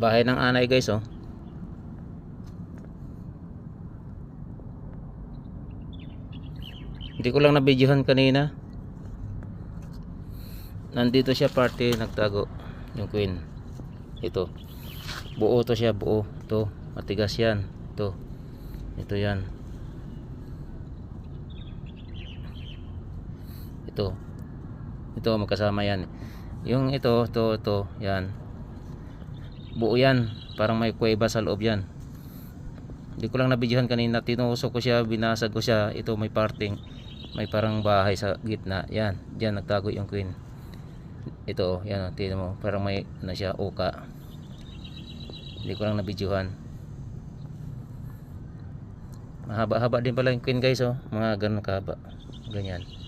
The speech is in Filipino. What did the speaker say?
Bahay ng anay guys, oh. Hindi ko lang nabidyohan kanina. Nandito siya parte, nagtago yung queen. Ito. Buo to siya, buo. To, matigas yan. To. Ito yan. Ito. Ito magkasama yan. Yung ito, to, yan. Buo yan. Parang may kuweba sa loob yan. Hindi ko lang nabidyohan kanina. Tinusok ko siya, binasag ko siya. Ito may parting, may parang bahay sa gitna. Yan. Diyan nagtago yung queen. Ito, yan. Tingnan mo. Parang may na siya, uka. Hindi ko lang nabidyohan. Mahaba-haba din pala yung queen guys, oh. Mga ganun kahaba. Ganyan.